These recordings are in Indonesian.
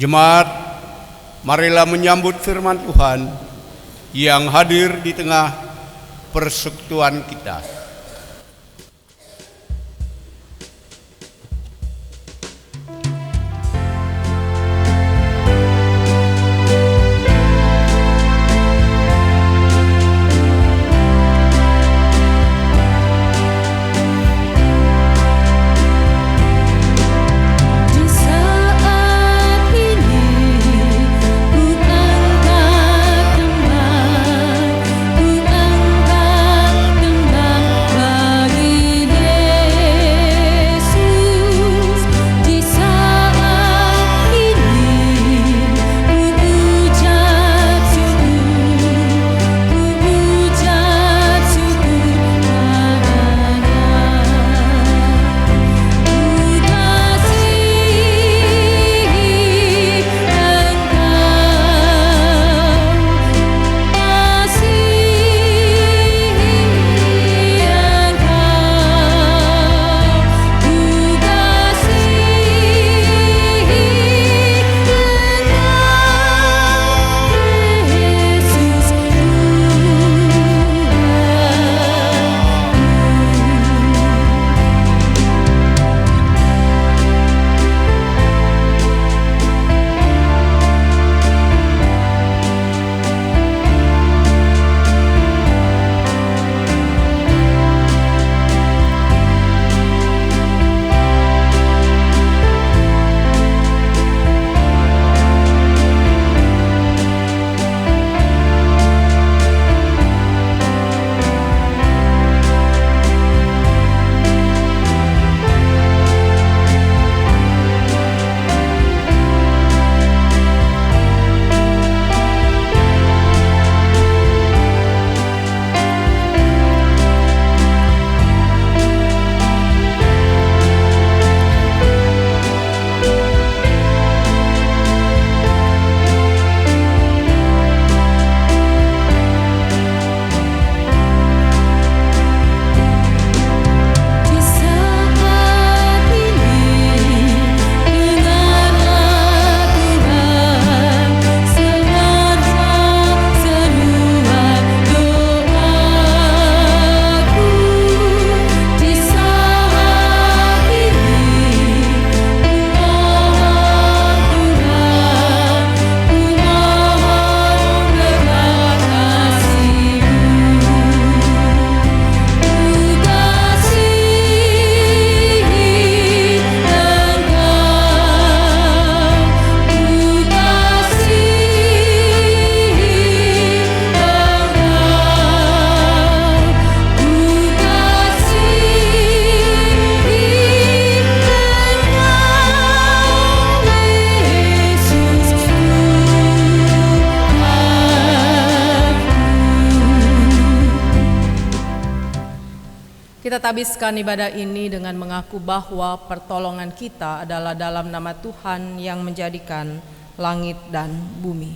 Jemaat, marilah menyambut firman Tuhan yang hadir di tengah persekutuan kita. Kita tabiskan ibadah ini dengan mengaku bahwa pertolongan kita adalah dalam nama Tuhan yang menjadikan langit dan bumi.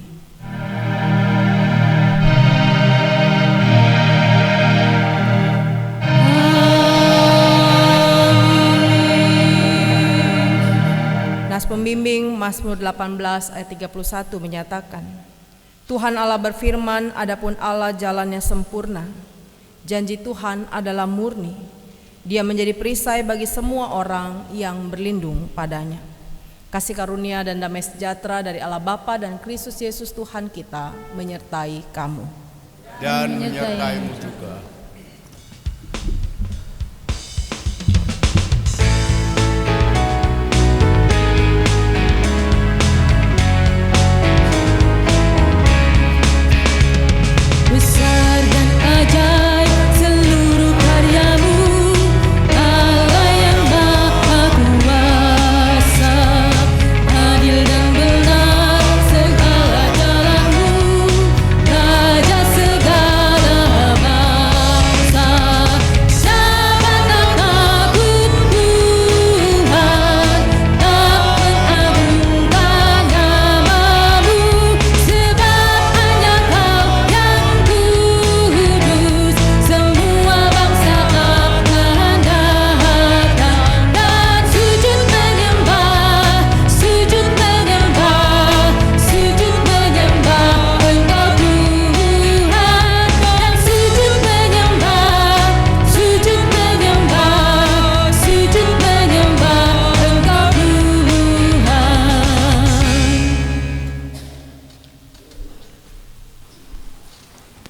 Nas pembimbing Mazmur 18 ayat 31 menyatakan, Tuhan Allah berfirman, adapun Allah jalannya sempurna. Janji Tuhan adalah murni. Dia menjadi perisai bagi semua orang yang berlindung padanya. Kasih karunia dan damai sejahtera dari Allah Bapa dan Kristus Yesus Tuhan kita menyertai kamu. Dan menyertaimu juga. Segala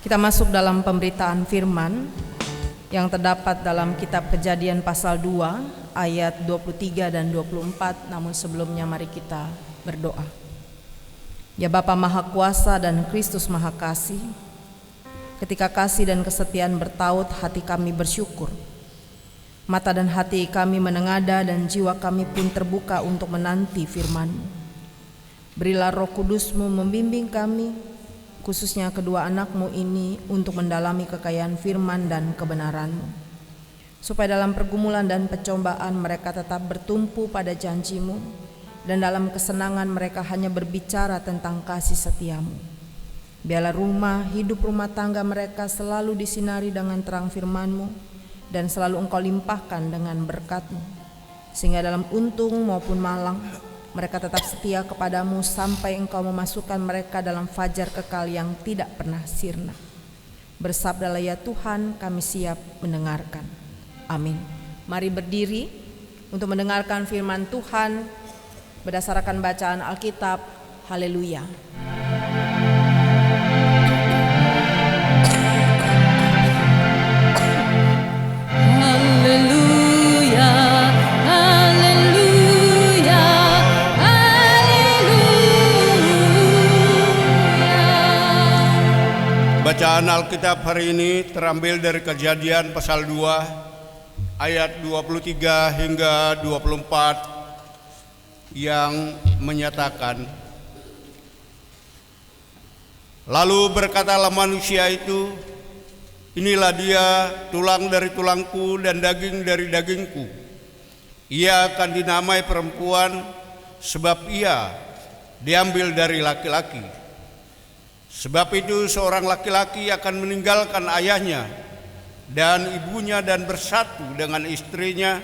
Kita masuk dalam pemberitaan firman yang terdapat dalam kitab Kejadian pasal 2 ayat 23 dan 24. Namun sebelumnya mari kita berdoa. Ya Bapa Maha Kuasa dan Kristus Maha Kasih, ketika kasih dan kesetiaan bertaut, hati kami bersyukur. Mata dan hati kami menengada dan jiwa kami pun terbuka untuk menanti firman-Mu. Berilah Roh Kudus-Mu membimbing kami, khususnya kedua anak-Mu ini, untuk mendalami kekayaan firman dan kebenaran-Mu, supaya dalam pergumulan dan pencobaan mereka tetap bertumpu pada janji-Mu, dan dalam kesenangan mereka hanya berbicara tentang kasih setia-Mu. Biarlah hidup rumah tangga mereka selalu disinari dengan terang firman-Mu, dan selalu Engkau limpahkan dengan berkat-Mu, sehingga dalam untung maupun malang mereka tetap setia kepadamu sampai Engkau memasukkan mereka dalam fajar kekal yang tidak pernah sirna. Bersabdalah ya Tuhan, kami siap mendengarkan. Amin. Mari berdiri untuk mendengarkan firman Tuhan berdasarkan bacaan Alkitab. Haleluya. Haleluya, haleluya, haleluya. Bacaan Alkitab hari ini terambil dari Kejadian pasal 2 ayat 23 hingga 24 yang menyatakan, lalu berkatalah manusia itu, inilah dia, tulang dari tulangku dan daging dari dagingku. Ia akan dinamai perempuan, sebab ia diambil dari laki-laki. Sebab itu seorang laki-laki akan meninggalkan ayahnya dan ibunya dan bersatu dengan istrinya,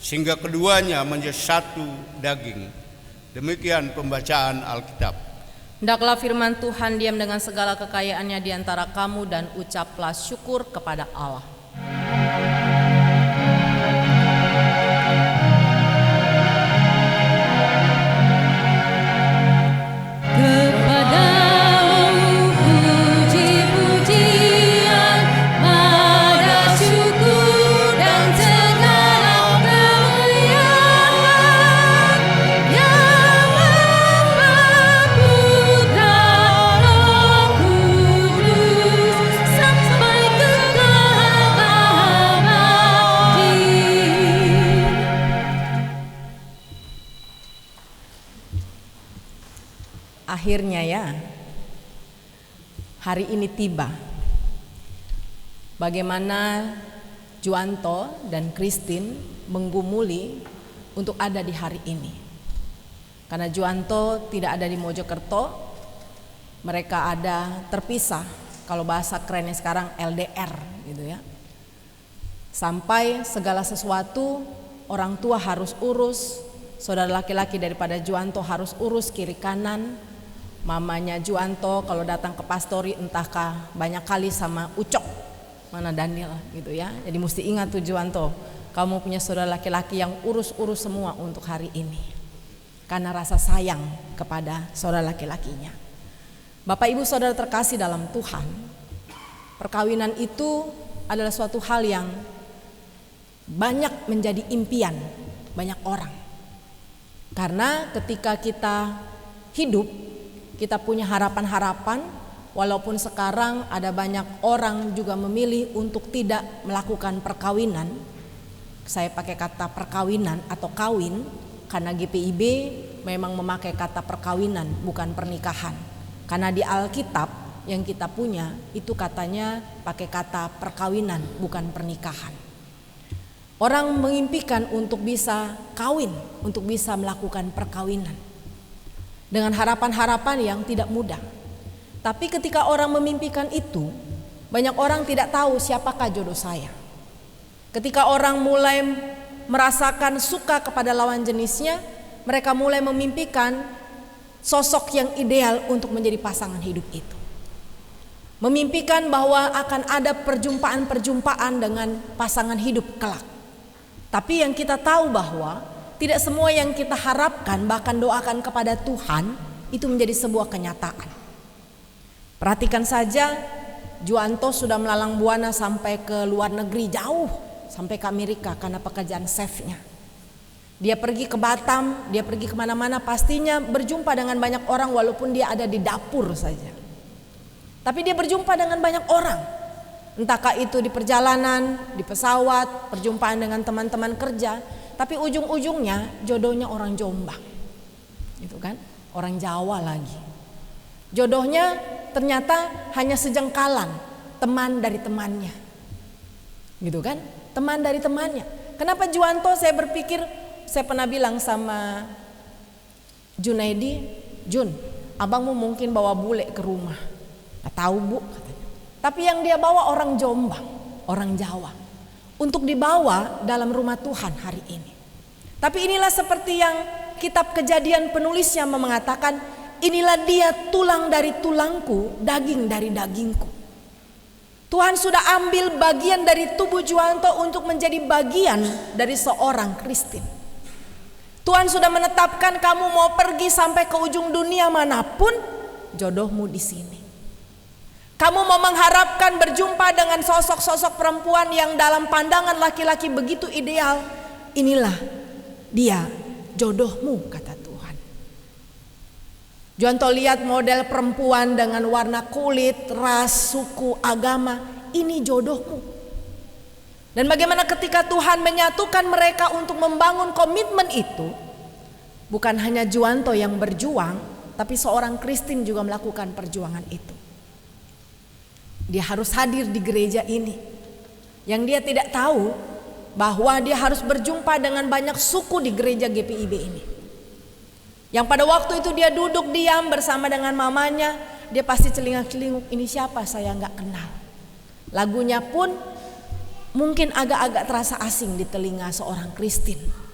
sehingga keduanya menjadi satu daging. Demikian pembacaan Alkitab. Hendaklah firman Tuhan diam dengan segala kekayaannya di antara kamu, dan ucaplah syukur kepada Allah. Kepadamu puji-pujian, pada syukur dan segala kemuliaan, yang Bapa, Putra, Roh Kudus, sampai kekal abadi. Akhirnya ya, hari ini tiba. Bagaimana Juanto dan Christine menggumuli untuk ada di hari ini. Karena Juanto tidak ada di Mojokerto, mereka ada terpisah. Kalau bahasa kerennya sekarang LDR gitu ya. Sampai segala sesuatu orang tua harus urus, saudara laki-laki daripada Juanto harus urus kiri kanan. Mamanya Juanto kalau datang ke pastori entahkah banyak kali sama Ucok, mana Daniel gitu ya. Jadi mesti ingat tuh Juanto, kamu punya saudara laki-laki yang urus-urus semua untuk hari ini, karena rasa sayang kepada saudara laki-lakinya. Bapak Ibu saudara terkasih dalam Tuhan, perkawinan itu adalah suatu hal yang banyak menjadi impian banyak orang. Karena ketika kita hidup, kita punya harapan-harapan, walaupun sekarang ada banyak orang juga memilih untuk tidak melakukan perkawinan. Saya pakai kata perkawinan atau kawin karena GPIB memang memakai kata perkawinan bukan pernikahan. Karena di Alkitab yang kita punya itu katanya pakai kata perkawinan bukan pernikahan. Orang mengimpikan untuk bisa kawin, untuk bisa melakukan perkawinan dengan harapan-harapan yang tidak mudah. Tapi ketika orang memimpikan itu, banyak orang tidak tahu siapakah jodoh saya. Ketika orang mulai merasakan suka kepada lawan jenisnya, mereka mulai memimpikan sosok yang ideal untuk menjadi pasangan hidup itu. Memimpikan bahwa akan ada perjumpaan-perjumpaan dengan pasangan hidup kelak. Tapi yang kita tahu bahwa tidak semua yang kita harapkan, bahkan doakan kepada Tuhan, itu menjadi sebuah kenyataan. Perhatikan saja Juanto sudah melalang buana sampai ke luar negeri jauh, sampai ke Amerika karena pekerjaan chefnya. Dia pergi ke Batam, dia pergi kemana-mana, pastinya berjumpa dengan banyak orang walaupun dia ada di dapur saja. Tapi dia berjumpa dengan banyak orang, entahkah itu di perjalanan, di pesawat, perjumpaan dengan teman-teman kerja. Tapi ujung-ujungnya jodohnya orang Jombang, gitu kan, orang Jawa lagi. Jodohnya ternyata hanya sejengkalan, teman dari temannya, gitu kan, teman dari temannya. Kenapa Juanto? Saya berpikir, saya pernah bilang sama Junaidi, Jun, abangmu mungkin bawa bule ke rumah. Gak tahu bu, katanya. Tapi yang dia bawa orang Jombang, orang Jawa, untuk dibawa dalam rumah Tuhan hari ini. Tapi inilah seperti yang kitab Kejadian penulisnya mengatakan, inilah dia tulang dari tulangku, daging dari dagingku. Tuhan sudah ambil bagian dari tubuh Juanto untuk menjadi bagian dari seorang Kristen. Tuhan sudah menetapkan kamu mau pergi sampai ke ujung dunia manapun, jodohmu di sini. Kamu mau mengharapkan berjumpa dengan sosok-sosok perempuan yang dalam pandangan laki-laki begitu ideal, inilah dia jodohmu, kata Tuhan. Juanto lihat model perempuan dengan warna kulit, ras, suku, agama, ini jodohmu. Dan bagaimana ketika Tuhan menyatukan mereka untuk membangun komitmen itu, bukan hanya Juanto yang berjuang, tapi seorang Kristen juga melakukan perjuangan itu. Dia harus hadir di gereja ini. Yang dia tidak tahu bahwa dia harus berjumpa dengan banyak suku di gereja GPIB ini. Yang pada waktu itu dia duduk diam bersama dengan mamanya, dia pasti celingak-celinguk, ini siapa saya nggak kenal. Lagunya pun mungkin agak-agak terasa asing di telinga seorang Kristen.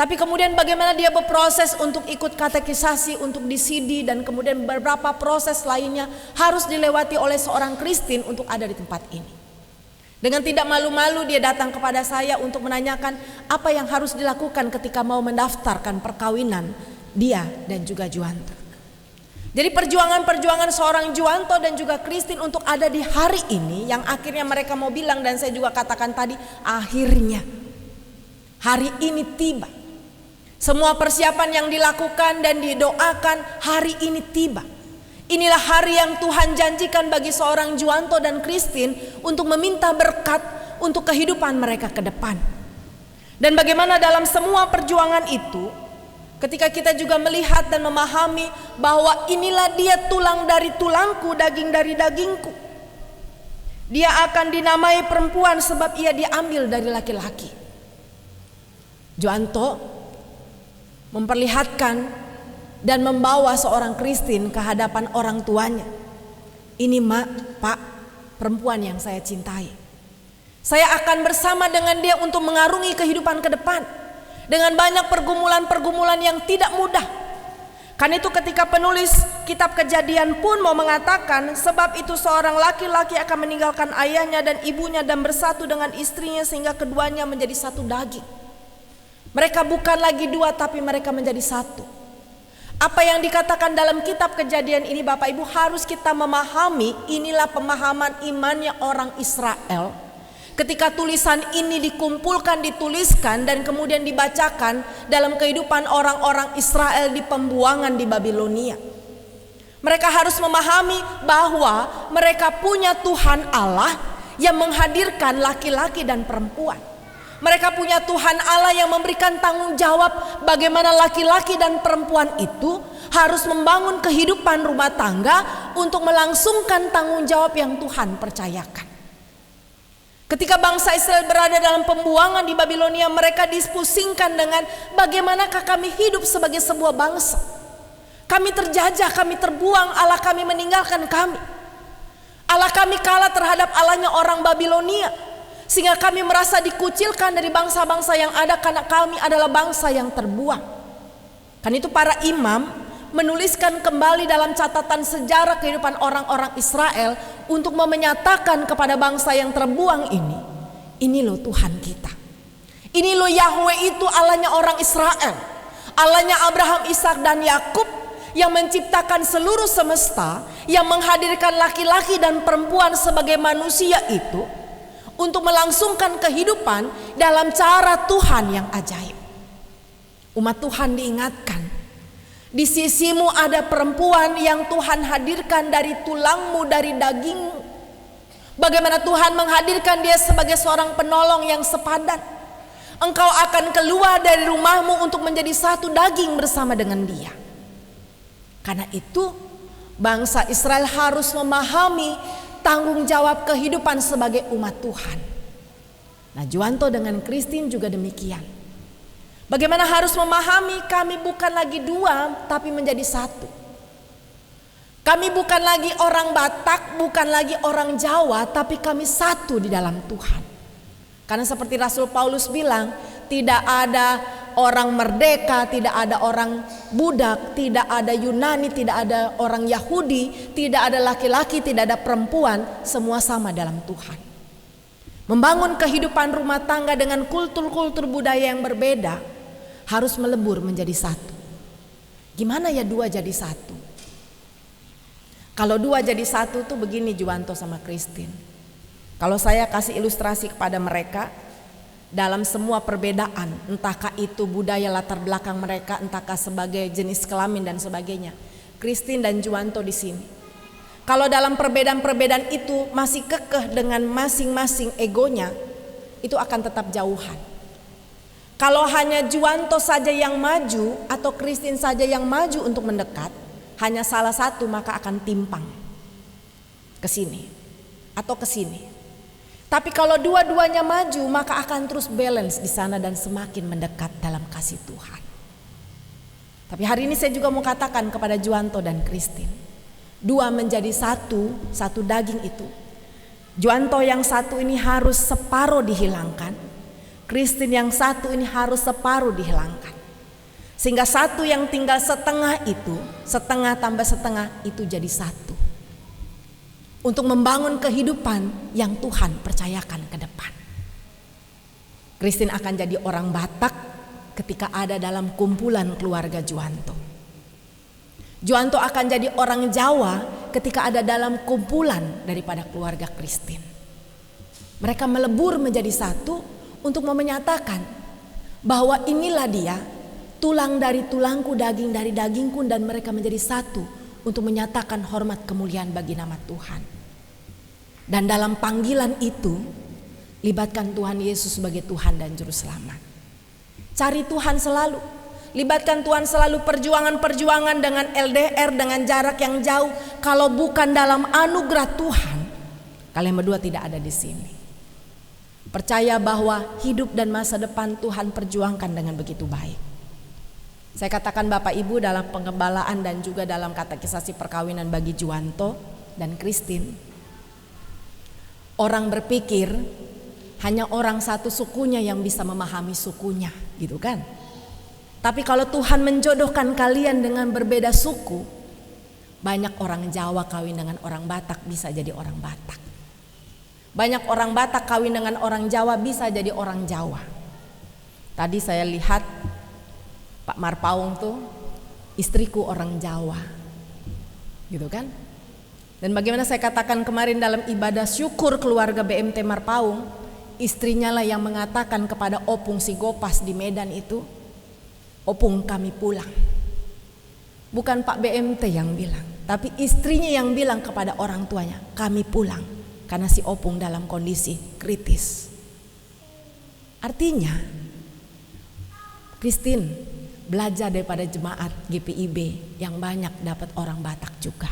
Tapi kemudian bagaimana dia berproses untuk ikut katekisasi, untuk disidi, dan kemudian beberapa proses lainnya harus dilewati oleh seorang Kristen untuk ada di tempat ini. Dengan tidak malu-malu dia datang kepada saya untuk menanyakan apa yang harus dilakukan ketika mau mendaftarkan perkawinan dia dan juga Juanto. Jadi perjuangan-perjuangan seorang Juanto dan juga Kristen untuk ada di hari ini, yang akhirnya mereka mau bilang, dan saya juga katakan tadi, akhirnya hari ini tiba. Semua persiapan yang dilakukan dan didoakan hari ini tiba. Inilah hari yang Tuhan janjikan bagi seorang Juanto dan Kristen untuk meminta berkat untuk kehidupan mereka ke depan. Dan bagaimana dalam semua perjuangan itu, ketika kita juga melihat dan memahami bahwa inilah dia tulang dari tulangku, daging dari dagingku. Dia akan dinamai perempuan sebab ia diambil dari laki-laki. Juanto memperlihatkan dan membawa seorang Kristen ke hadapan orang tuanya. Ini mak, pak, perempuan yang saya cintai. Saya akan bersama dengan dia untuk mengarungi kehidupan ke depan dengan banyak pergumulan-pergumulan yang tidak mudah. Karena itu ketika penulis kitab Kejadian pun mau mengatakan, sebab itu seorang laki-laki akan meninggalkan ayahnya dan ibunya dan bersatu dengan istrinya sehingga keduanya menjadi satu daging. Mereka bukan lagi dua tapi mereka menjadi satu. Apa yang dikatakan dalam kitab Kejadian ini Bapak Ibu harus kita memahami. Inilah pemahaman imannya orang Israel. Ketika tulisan ini dikumpulkan, dituliskan dan kemudian dibacakan dalam kehidupan orang-orang Israel di pembuangan di Babilonia. Mereka harus memahami bahwa mereka punya Tuhan Allah yang menghadirkan laki-laki dan perempuan. Mereka punya Tuhan Allah yang memberikan tanggung jawab bagaimana laki-laki dan perempuan itu harus membangun kehidupan rumah tangga untuk melangsungkan tanggung jawab yang Tuhan percayakan. Ketika bangsa Israel berada dalam pembuangan di Babilonia, mereka dispusingkan dengan bagaimanakah kami hidup sebagai sebuah bangsa. Kami terjajah, kami terbuang, Allah kami meninggalkan kami. Allah kami kalah terhadap Allahnya orang Babilonia. Sehingga kami merasa dikucilkan dari bangsa-bangsa yang ada karena kami adalah bangsa yang terbuang. Kan itu para imam menuliskan kembali dalam catatan sejarah kehidupan orang-orang Israel untuk menyatakan kepada bangsa yang terbuang ini loh Tuhan kita. Ini loh Yahweh itu Allahnya orang Israel. Allahnya Abraham, Ishak dan Yakub yang menciptakan seluruh semesta, yang menghadirkan laki-laki dan perempuan sebagai manusia itu untuk melangsungkan kehidupan dalam cara Tuhan yang ajaib. Umat Tuhan diingatkan, di sisimu ada perempuan yang Tuhan hadirkan dari tulangmu, dari dagingmu. Bagaimana Tuhan menghadirkan dia sebagai seorang penolong yang sepadan. Engkau akan keluar dari rumahmu untuk menjadi satu daging bersama dengan dia. Karena itu bangsa Israel harus memahami tanggung jawab kehidupan sebagai umat Tuhan. Nah, Juwanto dengan Christine juga demikian. Bagaimana harus memahami kami bukan lagi dua tapi menjadi satu. Kami bukan lagi orang Batak, bukan lagi orang Jawa, tapi kami satu di dalam Tuhan. Karena seperti Rasul Paulus bilang, tidak ada orang merdeka, tidak ada orang budak, tidak ada Yunani, tidak ada orang Yahudi, tidak ada laki-laki, tidak ada perempuan, semua sama dalam Tuhan. Membangun kehidupan rumah tangga dengan kultur-kultur budaya yang berbeda harus melebur menjadi satu. Gimana ya dua jadi satu? Kalau dua jadi satu tuh begini Juwanto sama Christine. Kalau saya kasih ilustrasi kepada mereka, dalam semua perbedaan, entahkah itu budaya latar belakang mereka, entahkah sebagai jenis kelamin dan sebagainya, Christine dan Juwanto di sini. Kalau dalam perbedaan-perbedaan itu masih kekeh dengan masing-masing egonya, itu akan tetap jauhan. Kalau hanya Juwanto saja yang maju atau Christine saja yang maju untuk mendekat, hanya salah satu maka akan timpang ke sini atau ke sini. Tapi kalau dua-duanya maju maka akan terus balance di sana dan semakin mendekat dalam kasih Tuhan. Tapi hari ini saya juga mau katakan kepada Juwanto dan Christine, dua menjadi satu, satu daging itu. Juwanto yang satu ini harus separuh dihilangkan, Christine yang satu ini harus separuh dihilangkan. Sehingga satu yang tinggal setengah itu, setengah tambah setengah itu jadi satu. Untuk membangun kehidupan yang Tuhan percayakan ke depan. Christine akan jadi orang Batak ketika ada dalam kumpulan keluarga Juwanto. Juwanto akan jadi orang Jawa ketika ada dalam kumpulan daripada keluarga Christine. Mereka melebur menjadi satu untuk menyatakan bahwa inilah dia, tulang dari tulangku, daging dari dagingku, dan mereka menjadi satu untuk menyatakan hormat kemuliaan bagi nama Tuhan. Dan dalam panggilan itu libatkan Tuhan Yesus sebagai Tuhan dan Juru Selamat. Cari Tuhan selalu, libatkan Tuhan selalu. Perjuangan-perjuangan dengan LDR, dengan jarak yang jauh, kalau bukan dalam anugerah Tuhan, kalian berdua tidak ada di sini. Percaya bahwa hidup dan masa depan Tuhan perjuangkan dengan begitu baik. Saya katakan Bapak Ibu dalam pengembalaan dan juga dalam katekisasi perkawinan bagi Juwanto dan Christine, orang berpikir hanya orang satu sukunya yang bisa memahami sukunya, gitu kan? Tapi kalau Tuhan menjodohkan kalian dengan berbeda suku, banyak orang Jawa kawin dengan orang Batak bisa jadi orang Batak. Banyak orang Batak kawin dengan orang Jawa bisa jadi orang Jawa. Tadi saya lihat Pak Marpaung tuh istriku orang Jawa, gitu kan? Dan bagaimana saya katakan kemarin dalam ibadah syukur keluarga BMT Marpaung, istrinya lah yang mengatakan kepada Opung Sigopas di Medan itu, Opung kami pulang. Bukan Pak BMT yang bilang, tapi istrinya yang bilang kepada orang tuanya, kami pulang, karena si Opung dalam kondisi kritis. Artinya Christine belajar daripada jemaat GPIB yang banyak dapat orang Batak juga.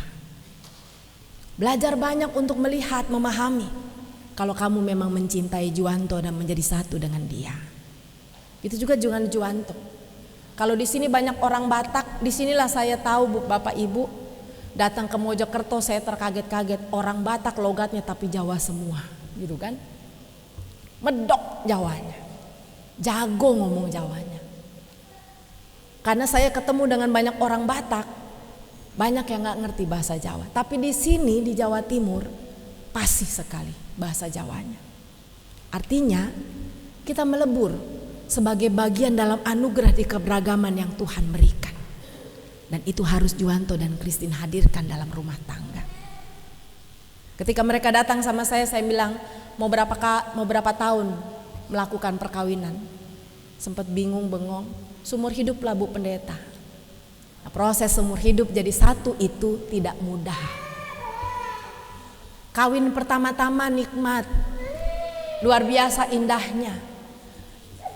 Belajar banyak untuk melihat, memahami kalau kamu memang mencintai Juwanto dan menjadi satu dengan dia. Itu juga dengan Juwanto. Kalau di sini banyak orang Batak, disinilah saya tahu Bapak Ibu datang ke Mojokerto, saya terkaget-kaget orang Batak logatnya tapi Jawa semua, gitu kan? Medok Jawanya, jago ngomong Jawanya. Karena saya ketemu dengan banyak orang Batak, banyak yang gak ngerti bahasa Jawa. Tapi di sini di Jawa Timur fasih sekali bahasa Jawanya. Artinya kita melebur sebagai bagian dalam anugerah di keberagaman yang Tuhan berikan. Dan itu harus Juwanto dan Christine hadirkan dalam rumah tangga. Ketika mereka datang sama saya bilang, mau berapa tahun melakukan perkawinan? Sempat bingung, bengong. Seumur hidup lah Bu Pendeta. Nah, proses seumur hidup jadi satu itu tidak mudah. Kawin pertama-tama nikmat, luar biasa indahnya.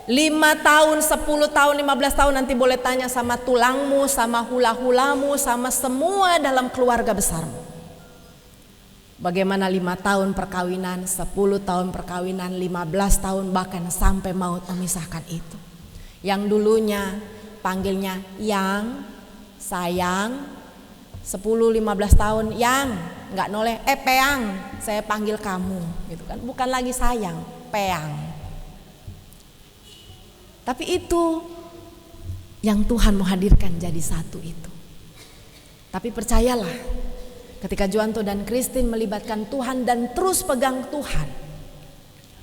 5 tahun, 10 tahun, 15 tahun nanti boleh tanya sama tulangmu, sama hula-hulamu, sama semua dalam keluarga besarmu. Bagaimana 5 tahun perkawinan, 10 tahun perkawinan, 15 tahun bahkan sampai maut memisahkan itu. Yang dulunya panggilnya yang, sayang, 10-15 tahun yang, nggak noleh, peang, saya panggil kamu, gitu kan? Bukan lagi sayang, peang. Tapi itu yang Tuhan mau hadirkan jadi satu itu. Tapi percayalah, ketika Juwanto dan Christine melibatkan Tuhan dan terus pegang Tuhan,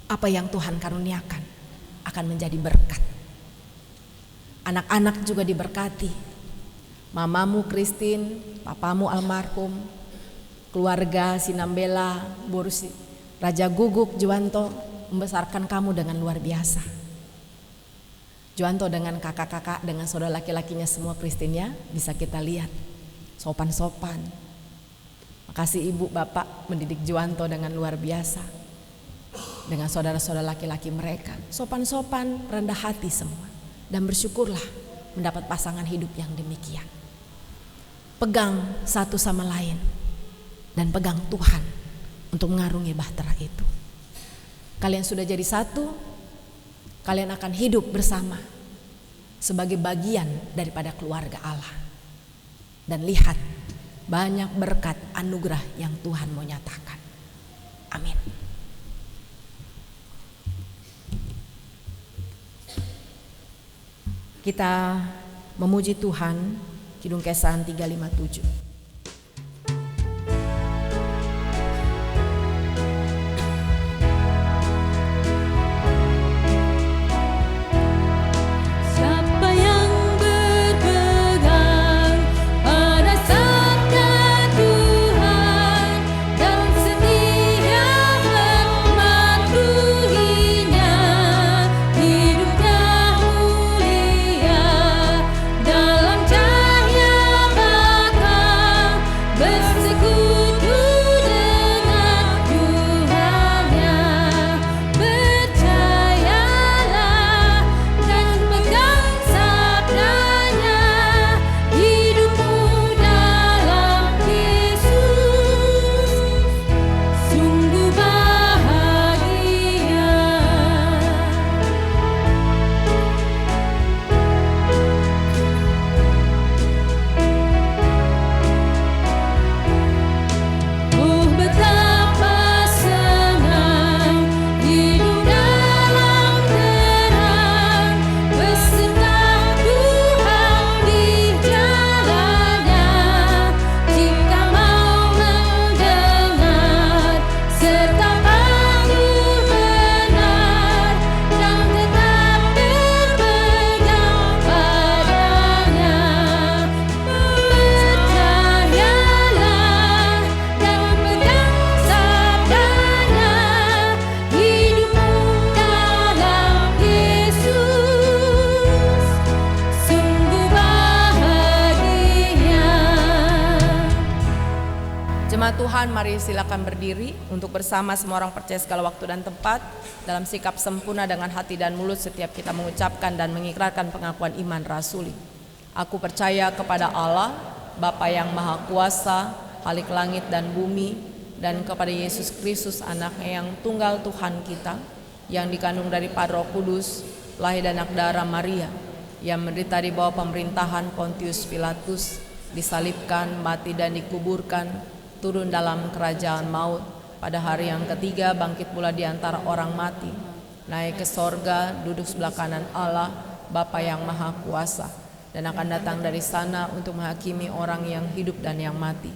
apa yang Tuhan karuniakan akan menjadi berkat. Anak-anak juga diberkati. Mamamu Christine, papamu almarhum, keluarga Sinambela, Borusi, Raja Guguk, Juwanto membesarkan kamu dengan luar biasa. Juwanto dengan kakak-kakak, dengan saudara laki-lakinya semua Christine ya, bisa kita lihat sopan-sopan. Makasih ibu bapak mendidik Juwanto dengan luar biasa. Dengan saudara-saudara laki-laki mereka, sopan-sopan, rendah hati semua. Dan bersyukurlah mendapat pasangan hidup yang demikian. Pegang satu sama lain dan pegang Tuhan untuk mengarungi bahtera itu. Kalian sudah jadi satu, kalian akan hidup bersama sebagai bagian daripada keluarga Allah. Dan lihat banyak berkat anugerah yang Tuhan mau nyatakan. Amin. Kita memuji Tuhan, Kidung Kesahan 357. Siapa yang berpegang pada sabda Tuhan dan setia mematuhinya, hidupnya mulia dalam cahaya bakal bersekutu dengan Tuhannya. Percayalah dan pegang sabdanya, hidupmu dalam Yesus sungguh bahagia. Oh betapa senang hidup dalam terang beserta Tuhan di jalannya. Jika mau mendengar serta patuh benar dan tetap berpegang padanya. Percayalah dan pegang sabdanya, hidupmu dalam Yesus sungguh bahagia. Jemaat Tuhan, mari silakan berdiri untuk bersama semua orang percaya segala waktu dan tempat dalam sikap sempurna dengan hati dan mulut setiap kita mengucapkan dan mengikrarkan pengakuan iman rasuli. Aku percaya kepada Allah, Bapa yang Maha Kuasa, Khalik langit dan bumi, dan kepada Yesus Kristus anaknya yang tunggal Tuhan kita, yang dikandung dari Roh Kudus, lahir dan anak darah Maria, yang menderita di bawah pemerintahan Pontius Pilatus, disalibkan, mati dan dikuburkan, turun dalam kerajaan maut, pada hari yang ketiga bangkit pula di antara orang mati, naik ke sorga, duduk sebelah kanan Allah, Bapa yang Maha Kuasa, dan akan datang dari sana untuk menghakimi orang yang hidup dan yang mati.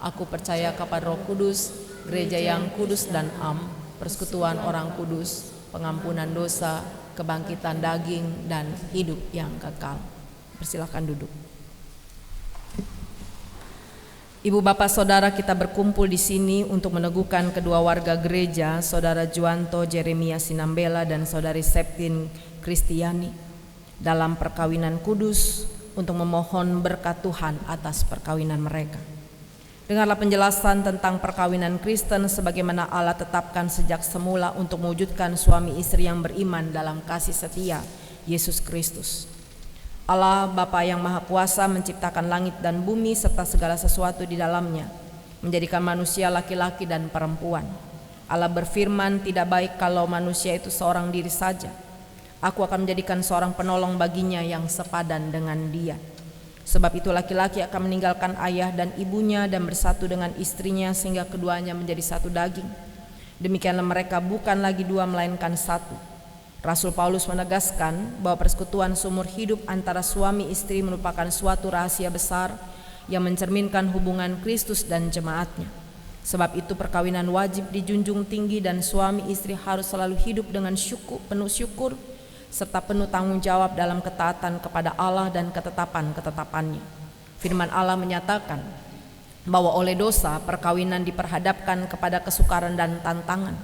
Aku percaya kepada Roh Kudus, gereja yang kudus dan am, persekutuan orang kudus, pengampunan dosa, kebangkitan daging, dan hidup yang kekal. Persilakan duduk. Ibu bapak saudara, kita berkumpul di sini untuk meneguhkan kedua warga gereja, Saudara Juanto Jeremia Sinambela dan Saudari Septin Kristiani dalam perkawinan kudus, untuk memohon berkat Tuhan atas perkawinan mereka. Dengarlah penjelasan tentang perkawinan Kristen sebagaimana Allah tetapkan sejak semula untuk mewujudkan suami istri yang beriman dalam kasih setia Yesus Kristus. Allah Bapa yang Maha Kuasa menciptakan langit dan bumi serta segala sesuatu di dalamnya, menjadikan manusia laki-laki dan perempuan. Allah berfirman, tidak baik kalau manusia itu seorang diri saja. Aku akan menjadikan seorang penolong baginya yang sepadan dengan dia. Sebab itu laki-laki akan meninggalkan ayah dan ibunya dan bersatu dengan istrinya sehingga keduanya menjadi satu daging. Demikianlah mereka bukan lagi dua melainkan satu. Rasul Paulus menegaskan bahwa persekutuan seumur hidup antara suami istri merupakan suatu rahasia besar yang mencerminkan hubungan Kristus dan jemaatnya. Sebab itu perkawinan wajib dijunjung tinggi dan suami istri harus selalu hidup dengan penuh syukur serta penuh tanggung jawab dalam ketaatan kepada Allah dan ketetapan-ketetapannya. Firman Allah menyatakan bahwa oleh dosa perkawinan diperhadapkan kepada kesukaran dan tantangan,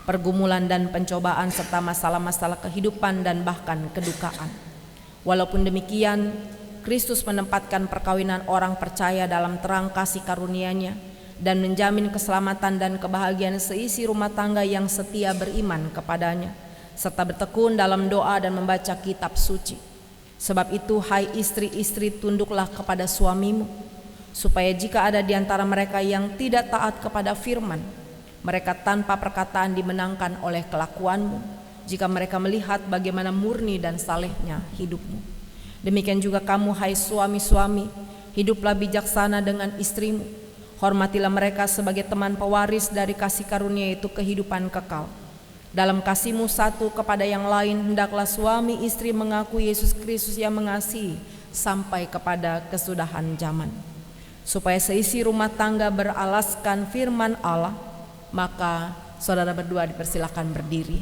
pergumulan dan pencobaan serta masalah-masalah kehidupan dan bahkan kedukaan. Walaupun demikian, Kristus menempatkan perkawinan orang percaya dalam terang kasih karunia-Nya dan menjamin keselamatan dan kebahagiaan seisi rumah tangga yang setia beriman kepadanya, serta bertekun dalam doa dan membaca kitab suci. Sebab itu, hai istri-istri, tunduklah kepada suamimu, supaya jika ada di antara mereka yang tidak taat kepada firman, mereka tanpa perkataan dimenangkan oleh kelakuanmu, jika mereka melihat bagaimana murni dan salehnya hidupmu. Demikian juga kamu, hai suami-suami, hiduplah bijaksana dengan istrimu, hormatilah mereka sebagai teman pewaris dari kasih karunia, itu kehidupan kekal. Dalam kasihmu satu kepada yang lain, hendaklah suami istri mengakui Yesus Kristus yang mengasihi sampai kepada kesudahan zaman. Supaya seisi rumah tangga beralaskan firman Allah, maka saudara berdua dipersilakan berdiri.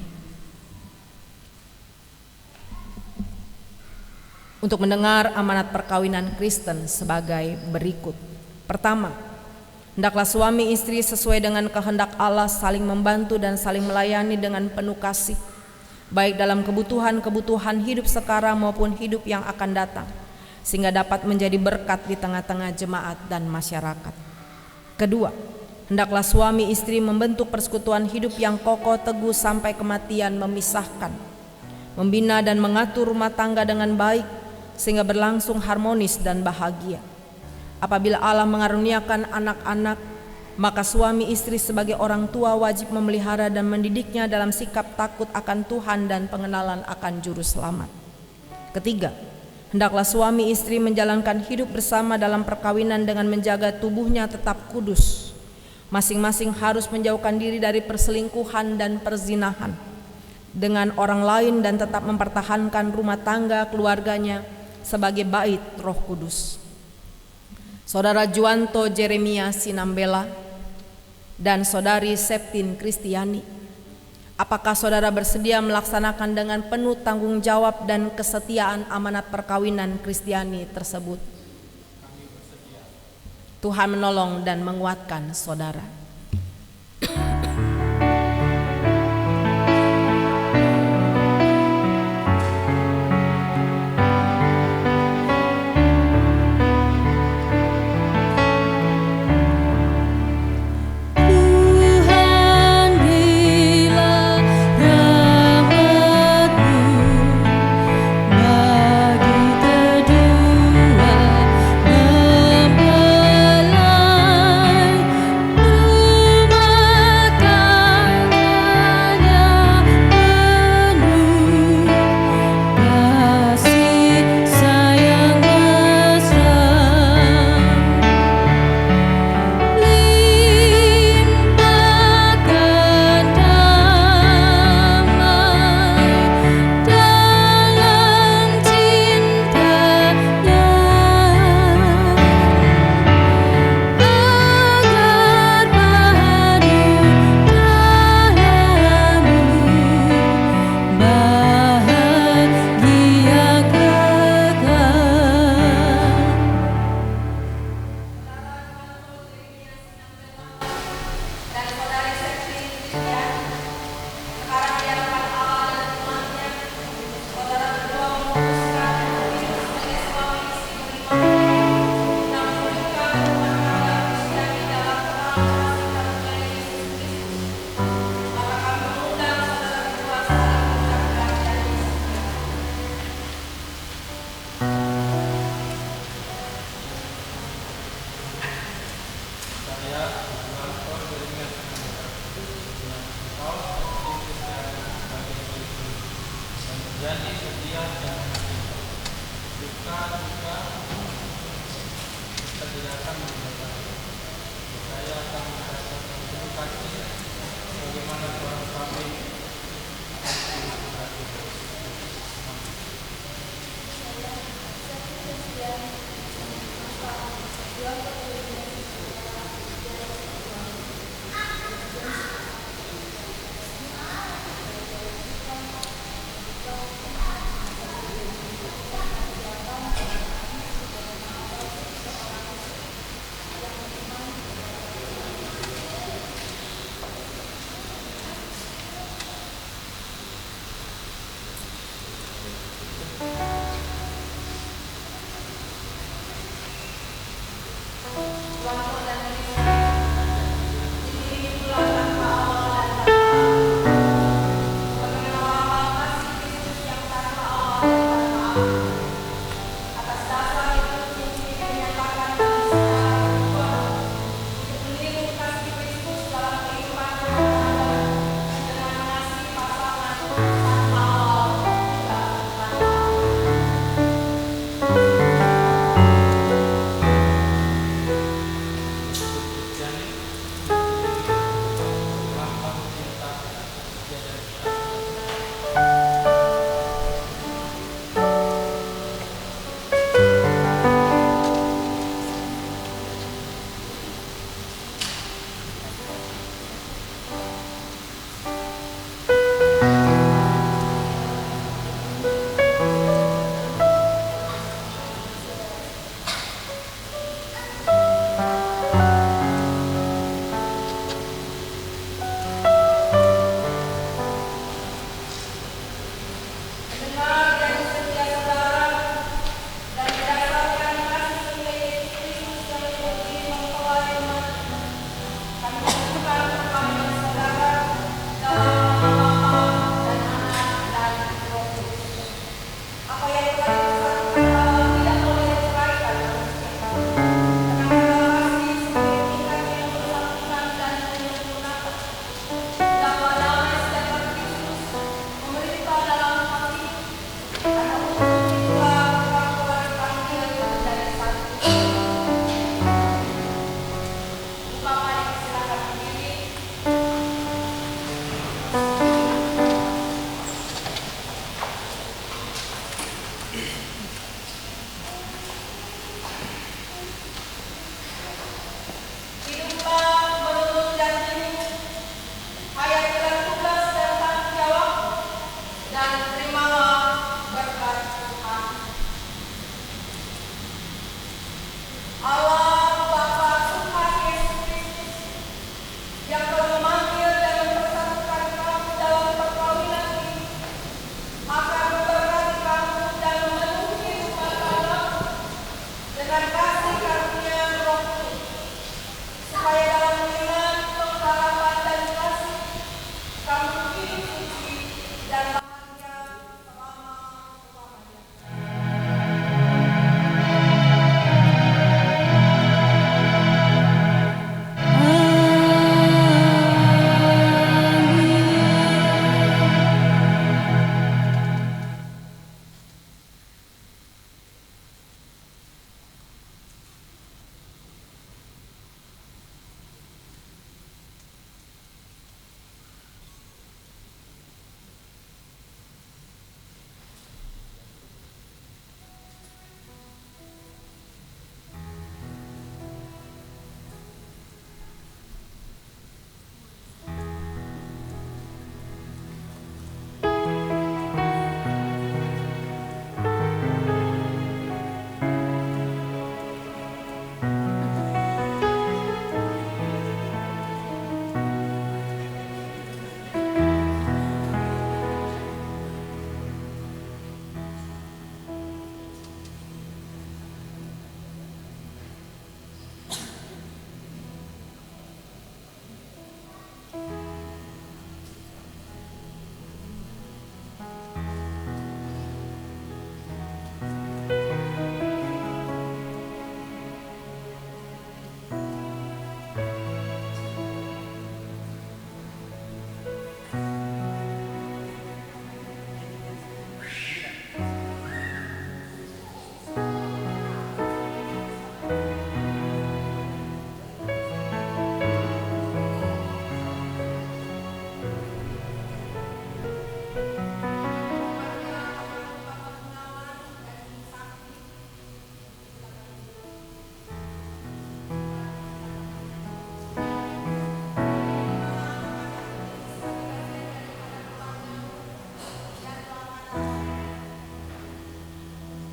Untuk mendengar amanat perkawinan Kristen sebagai berikut. Pertama, hendaklah suami istri sesuai dengan kehendak Allah saling membantu dan saling melayani dengan penuh kasih, baik dalam kebutuhan-kebutuhan hidup sekarang maupun hidup yang akan datang, sehingga dapat menjadi berkat di tengah-tengah jemaat dan masyarakat. Kedua, hendaklah suami istri membentuk persekutuan hidup yang kokoh teguh sampai kematian memisahkan, membina dan mengatur rumah tangga dengan baik sehingga berlangsung harmonis dan bahagia. Apabila Allah mengaruniakan anak-anak, maka suami istri sebagai orang tua wajib memelihara dan mendidiknya dalam sikap takut akan Tuhan dan pengenalan akan Juru Selamat. Ketiga, hendaklah suami istri menjalankan hidup bersama dalam perkawinan dengan menjaga tubuhnya tetap kudus. Masing-masing harus menjauhkan diri dari perselingkuhan dan perzinahan dengan orang lain dan tetap mempertahankan rumah tangga keluarganya sebagai bait Roh Kudus. Saudara Juanto Jeremia Sinambela dan Saudari Septin Kristiani, apakah saudara bersedia melaksanakan dengan penuh tanggung jawab dan kesetiaan amanat perkawinan Kristiani tersebut? Tuhan menolong dan menguatkan saudara. Bagi kedua mempelai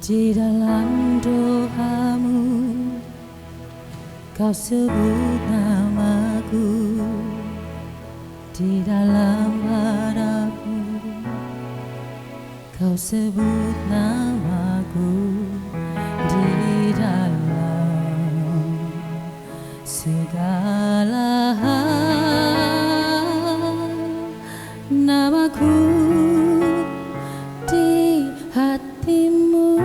Di dalam doamu kau sebut namaku, di dalam harapmu kau sebut namaku, di dalam segala hal namaku di hatimu.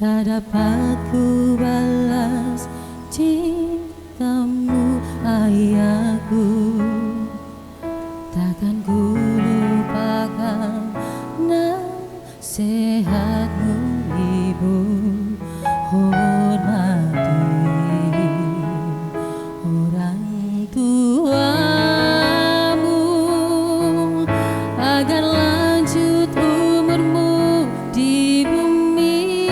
Tak dapat ku balas cintamu ayahku, takkan ku lupakan nasihatmu ibu. Hormati orang tuamu agar lanjut umurmu di bumi.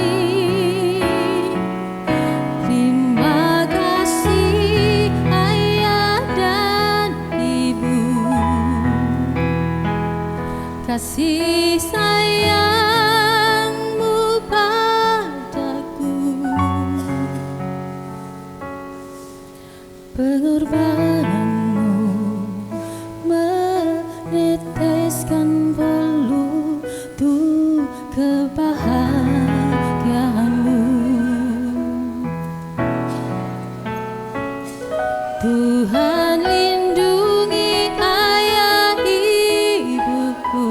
Terima kasih ayah dan ibu, kasih sayangmu padaku, pengorbananmu meneteskan peluh untuk kebahagiaanmu. Tuhan lindungi ayah ibuku,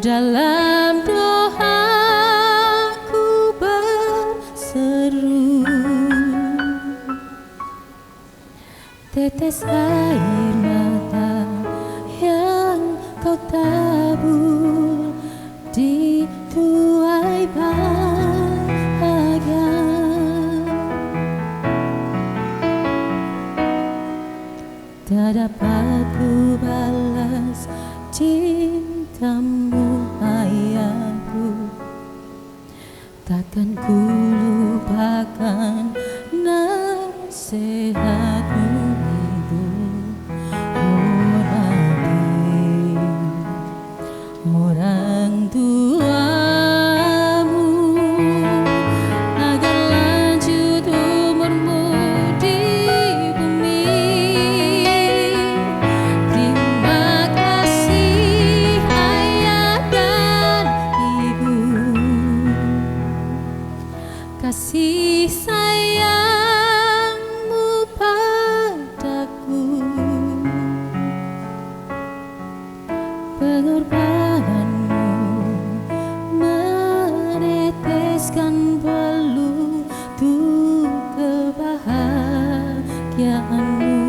dalam doaku berseru. Tetes air mata yang kau tabur di tuai bahagia, tak dapat ku balas cintamu ayahku, takkan ku lupakan nasihatmu ibu. Hormati orang tuamu agar lanjut umurmu di bumi. Terima kasih ayah dan ibu, kasih sayangmu padaku, pengorbananmu meneteskan peluh untuk kebahagiaanmu.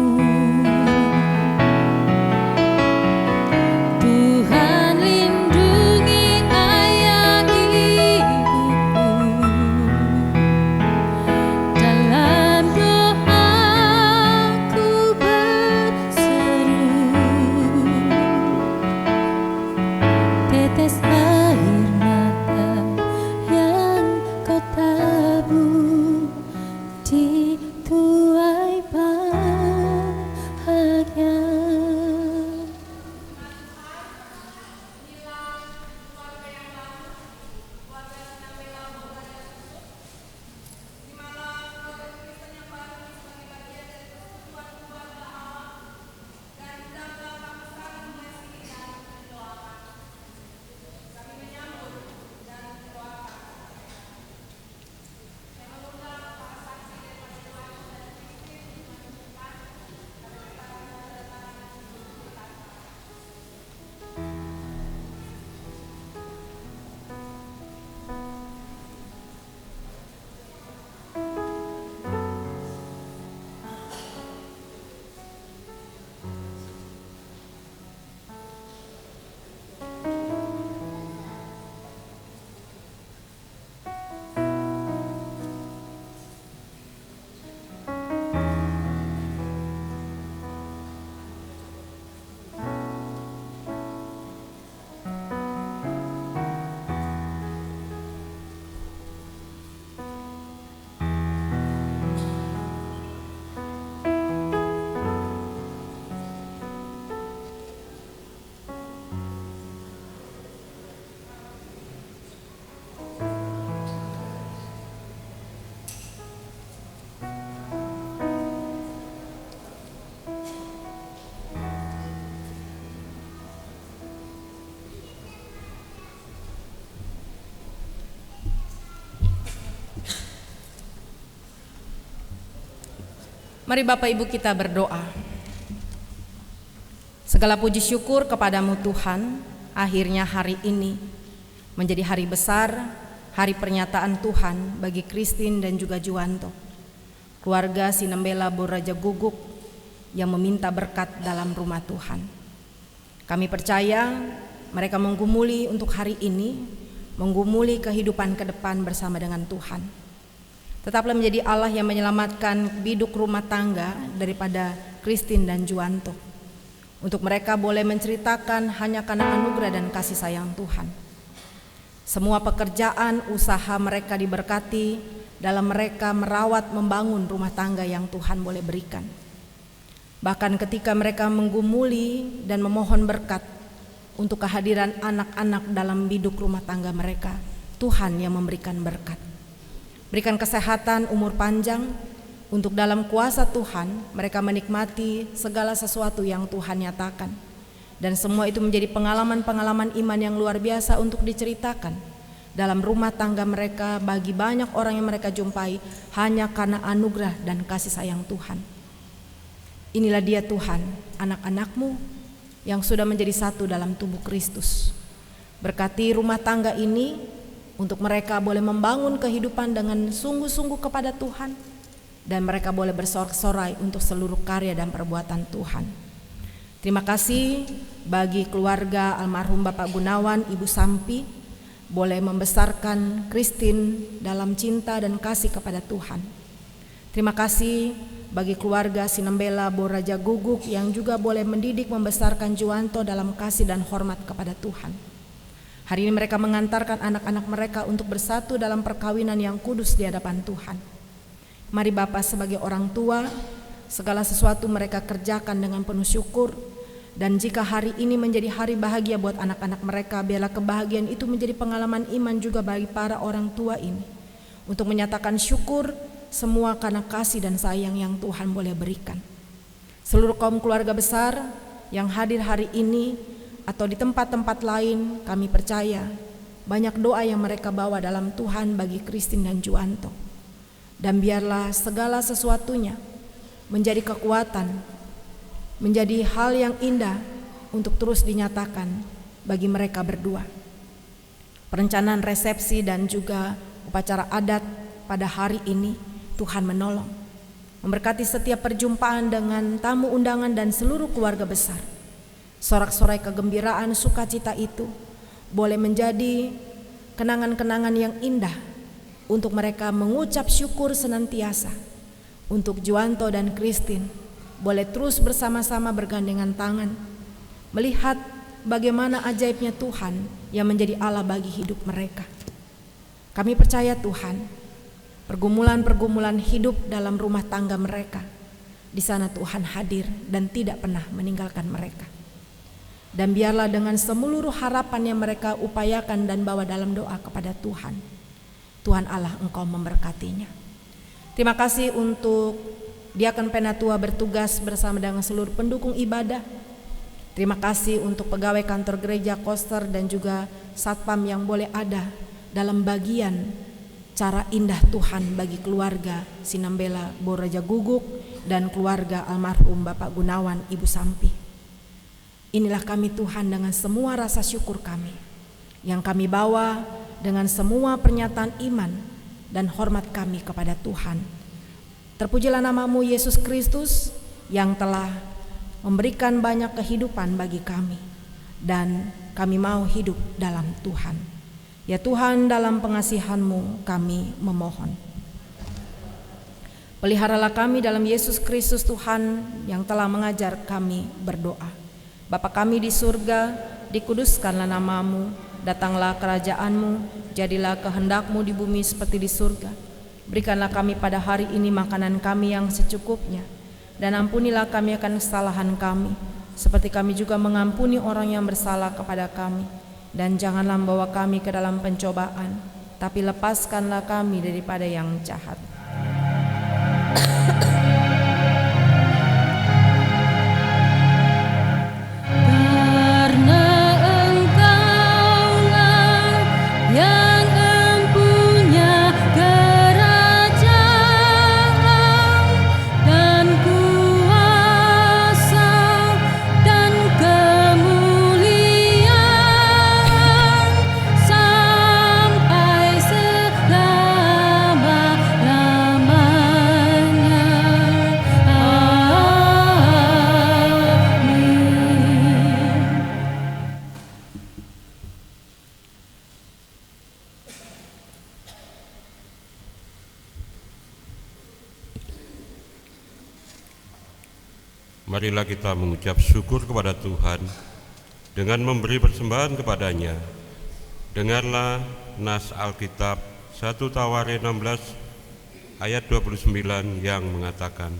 Tuhan lindungi ayah ibuku, dalam doaku berseru. Tetes air mata yang kau tabur di tuai bahagia. Mari Bapak Ibu kita berdoa. Segala puji syukur kepadamu Tuhan, akhirnya hari ini menjadi hari besar, hari pernyataan Tuhan bagi Christine dan juga Juwanto, keluarga Sinambela Boraja Guguk yang meminta berkat dalam rumah Tuhan. Kami percaya mereka menggumuli untuk hari ini, menggumuli kehidupan ke depan bersama dengan Tuhan. Tetaplah menjadi Allah yang menyelamatkan biduk rumah tangga daripada Christine dan Juwanto. Untuk mereka boleh menceritakan hanya karena anugerah dan kasih sayang Tuhan. Semua pekerjaan, usaha mereka diberkati dalam mereka merawat, membangun rumah tangga yang Tuhan boleh berikan. Bahkan ketika mereka menggumuli dan memohon berkat untuk kehadiran anak-anak dalam biduk rumah tangga mereka, Tuhan yang memberikan berkat. Berikan kesehatan, umur panjang, untuk dalam kuasa Tuhan mereka menikmati segala sesuatu yang Tuhan nyatakan. Dan semua itu menjadi pengalaman-pengalaman iman yang luar biasa untuk diceritakan dalam rumah tangga mereka bagi banyak orang yang mereka jumpai hanya karena anugerah dan kasih sayang Tuhan. Inilah dia Tuhan, anak-anak-Mu yang sudah menjadi satu dalam tubuh Kristus. Berkati rumah tangga ini untuk mereka boleh membangun kehidupan dengan sungguh-sungguh kepada Tuhan, dan mereka boleh bersorak-sorai untuk seluruh karya dan perbuatan Tuhan. Terima kasih bagi keluarga almarhum Bapak Gunawan, Ibu Sampi, boleh membesarkan Christine dalam cinta dan kasih kepada Tuhan. Terima kasih bagi keluarga Sinambela Boraja Guguk yang juga boleh mendidik membesarkan Juwanto dalam kasih dan hormat kepada Tuhan. Hari ini mereka mengantarkan anak-anak mereka untuk bersatu dalam perkawinan yang kudus di hadapan Tuhan. Mari Bapa sebagai orang tua, segala sesuatu mereka kerjakan dengan penuh syukur. Dan jika hari ini menjadi hari bahagia buat anak-anak mereka, biarlah kebahagiaan itu menjadi pengalaman iman juga bagi para orang tua ini. Untuk menyatakan syukur semua karena kasih dan sayang yang Tuhan boleh berikan. Seluruh kaum keluarga besar yang hadir hari ini atau di tempat-tempat lain, kami percaya banyak doa yang mereka bawa dalam Tuhan bagi Christine dan Juwanto. Dan biarlah segala sesuatunya menjadi kekuatan, menjadi hal yang indah untuk terus dinyatakan bagi mereka berdua. Perencanaan resepsi dan juga upacara adat pada hari ini Tuhan menolong, memberkati setiap perjumpaan dengan tamu undangan dan seluruh keluarga besar. Sorak-sorai kegembiraan, sukacita itu boleh menjadi kenangan-kenangan yang indah untuk mereka mengucap syukur senantiasa. Untuk Juwanto dan Christine boleh terus bersama-sama bergandengan tangan, melihat bagaimana ajaibnya Tuhan yang menjadi Allah bagi hidup mereka. Kami percaya Tuhan, pergumulan-pergumulan hidup dalam rumah tangga mereka, di sana Tuhan hadir dan tidak pernah meninggalkan mereka. Dan biarlah dengan seluruh harapan yang mereka upayakan dan bawa dalam doa kepada Tuhan, Tuhan Allah Engkau memberkatinya. Terima kasih untuk Diakon Penatua bertugas bersama dengan seluruh pendukung ibadah. Terima kasih untuk pegawai kantor gereja, koster dan juga satpam yang boleh ada dalam bagian cara indah Tuhan bagi keluarga Sinambela Boraja Guguk dan keluarga almarhum Bapak Gunawan, Ibu Sampi. Inilah kami Tuhan dengan semua rasa syukur kami yang kami bawa dengan semua pernyataan iman dan hormat kami kepada Tuhan. Terpujilah nama-Mu Yesus Kristus yang telah memberikan banyak kehidupan bagi kami, dan kami mau hidup dalam Tuhan. Ya Tuhan, dalam pengasihan-Mu kami memohon. Peliharalah kami dalam Yesus Kristus Tuhan yang telah mengajar kami berdoa. Bapa kami di surga, dikuduskanlah nama-Mu, datanglah kerajaan-Mu, jadilah kehendak-Mu di bumi seperti di surga. Berikanlah kami pada hari ini makanan kami yang secukupnya, dan ampunilah kami akan kesalahan kami, seperti kami juga mengampuni orang yang bersalah kepada kami. Dan janganlah membawa kami ke dalam pencobaan, tapi lepaskanlah kami daripada yang jahat. Yang empunya kerajaan dan Marilah kita mengucap syukur kepada Tuhan dengan memberi persembahan kepadanya. Dengarlah nas Alkitab 1 Tawarin 16 ayat 29 yang mengatakan,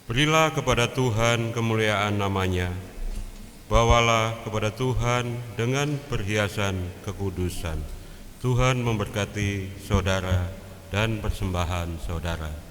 berilah kepada Tuhan kemuliaan namanya, bawalah kepada Tuhan dengan perhiasan kekudusan. Tuhan memberkati saudara dan persembahan saudara.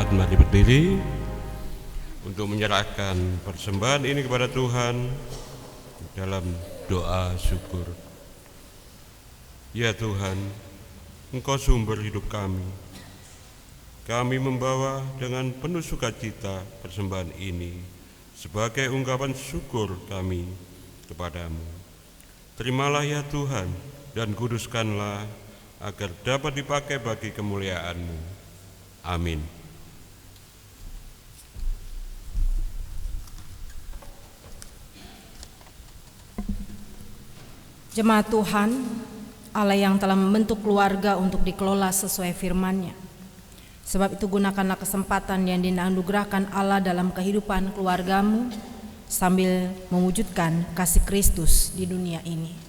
berkenan mari berdiri untuk menyerahkan persembahan ini kepada Tuhan dalam doa syukur. Ya Tuhan, Engkau sumber hidup kami. Kami membawa dengan penuh sukacita persembahan ini sebagai ungkapan syukur kami kepadamu. Terimalah ya Tuhan dan kuduskanlah agar dapat dipakai bagi kemuliaan-Mu. Amin. Jemaat Tuhan, Allah yang telah membentuk keluarga untuk dikelola sesuai firman-Nya. Sebab itu gunakanlah kesempatan yang dianugerahkan Allah dalam kehidupan keluargamu sambil mewujudkan kasih Kristus di dunia ini.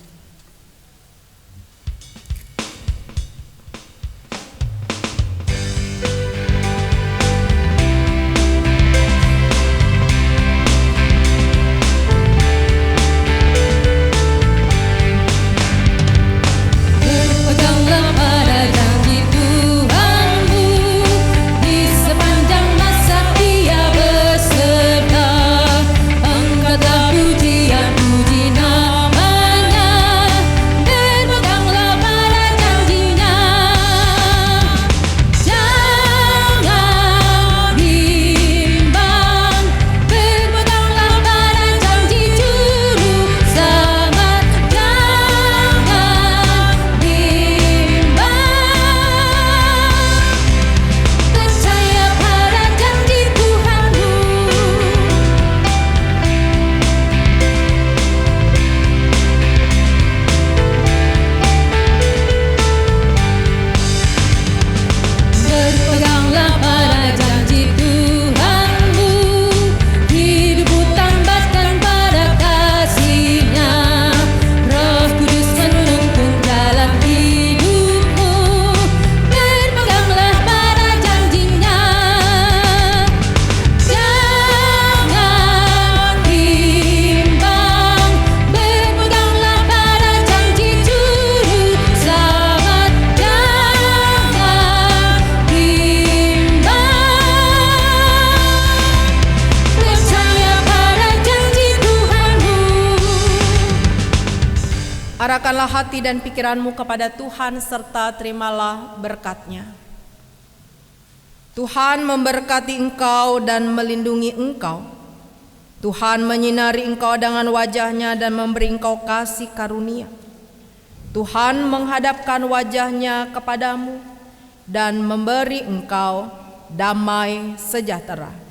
Arahkanlah hati dan pikiranmu kepada Tuhan serta terimalah berkat-Nya. Tuhan memberkati engkau dan melindungi engkau. Tuhan menyinari engkau dengan wajah-Nya dan memberi engkau kasih karunia. Tuhan menghadapkan wajah-Nya kepadamu dan memberi engkau damai sejahtera.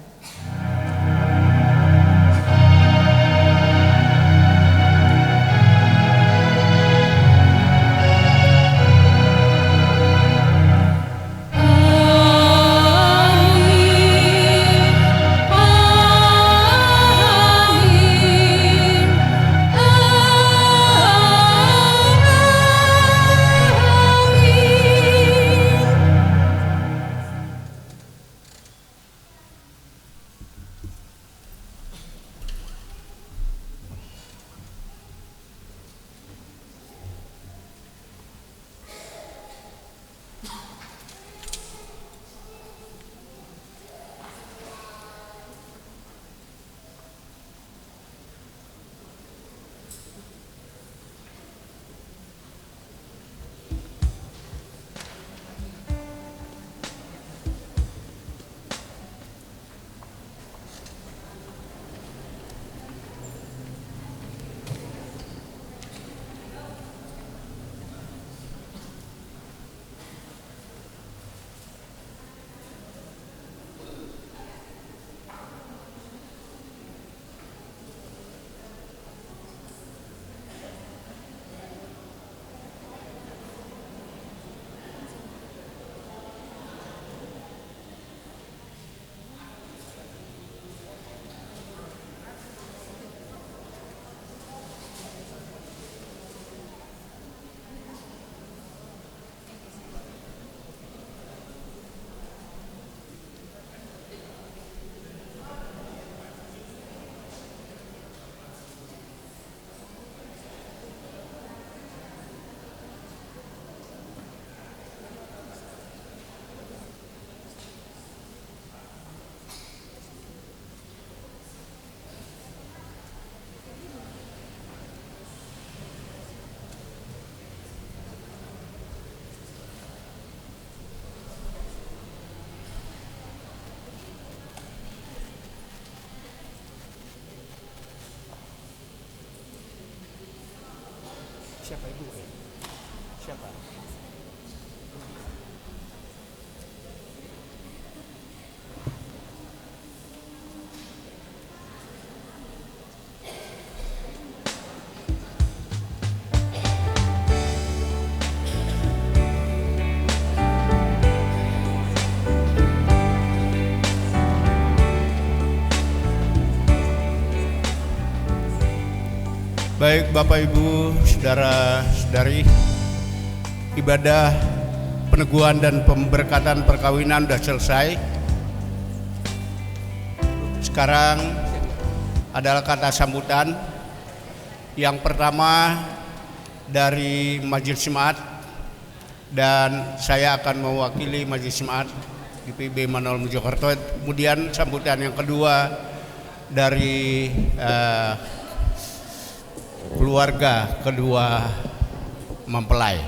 Siapa Ibu? Siapa? Baik Bapak Ibu, Saudara-saudari, ibadah peneguhan dan pemberkatan perkawinan sudah selesai. Sekarang adalah kata sambutan. Yang pertama dari Majelis Jemaat, dan saya akan mewakili Majelis Jemaat GPIB Manuel Mojokerto. Kemudian sambutan yang kedua dari keluarga kedua mempelai.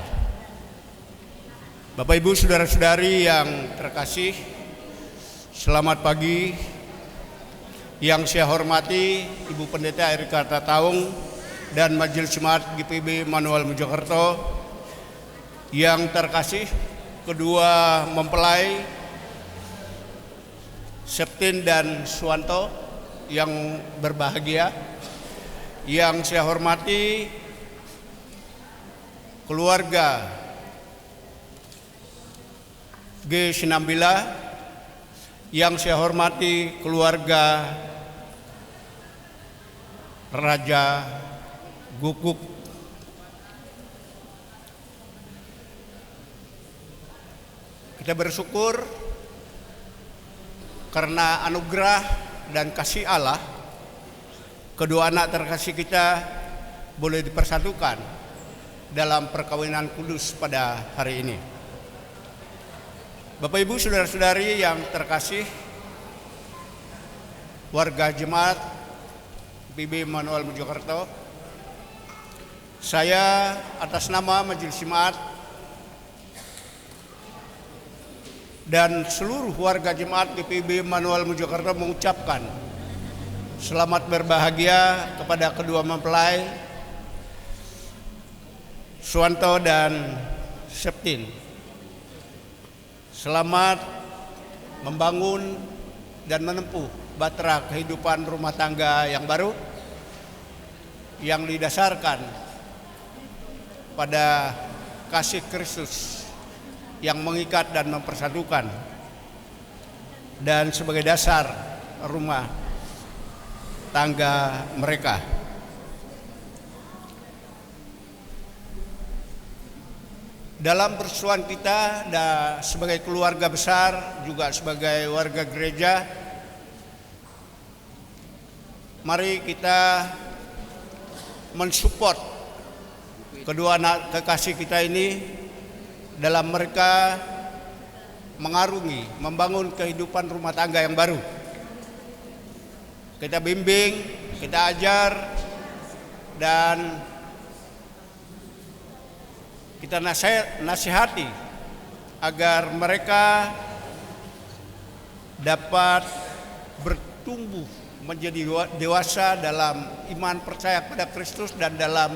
Bapak Ibu saudara-saudari yang terkasih, selamat pagi. Yang saya hormati Ibu Pendeta Erika Tataung dan Majelis Jemaat GPIB Manuel Mojokerto. Yang terkasih kedua mempelai Septin dan Suwanto yang berbahagia. Yang saya hormati keluarga G. Sinambila, yang saya hormati keluarga Raja Guguk. Kita bersyukur karena anugerah dan kasih Allah, kedua anak terkasih kita boleh dipersatukan dalam perkawinan kudus pada hari ini. Bapak Ibu saudara-saudari yang terkasih, warga jemaat GPIB Manuel Mojokerto, saya atas nama Majelis Jemaat dan seluruh warga jemaat GPIB Manuel Mojokerto mengucapkan selamat berbahagia kepada kedua mempelai Suwanto dan Septin. Selamat membangun dan menempuh bahtera kehidupan rumah tangga yang baru, yang didasarkan pada kasih Kristus yang mengikat dan mempersatukan, dan sebagai dasar rumah tangga mereka. Dalam persoalan kita sebagai keluarga besar, juga sebagai warga gereja, mari kita mensupport kedua anak kekasih kita ini dalam mereka mengarungi, membangun kehidupan rumah tangga yang baru. Kita bimbing, kita ajar, dan kita nasihati agar mereka dapat bertumbuh menjadi dewasa dalam iman percaya pada Kristus dan dalam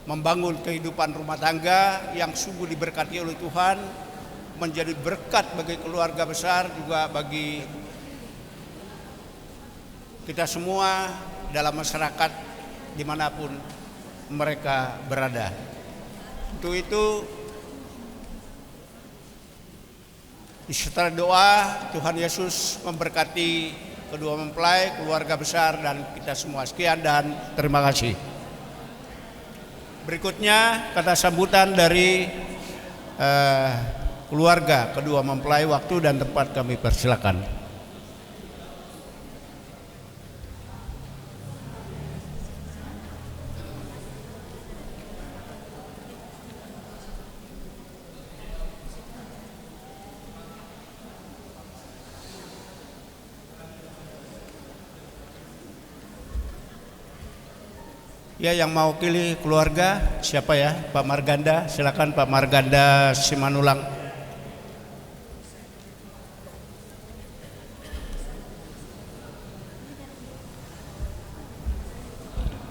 membangun kehidupan rumah tangga yang sungguh diberkati oleh Tuhan, menjadi berkat bagi keluarga besar, juga bagi kita semua dalam masyarakat dimanapun mereka berada. Untuk itu disertai doa, Tuhan Yesus memberkati kedua mempelai, keluarga besar, dan kita semua. Sekian dan terima kasih. Berikutnya kata sambutan dari keluarga kedua mempelai. Waktu dan tempat kami persilakan. Ya, yang mau pilih keluarga siapa ya? Pak Marganda, silakan Pak Marganda Simanulang.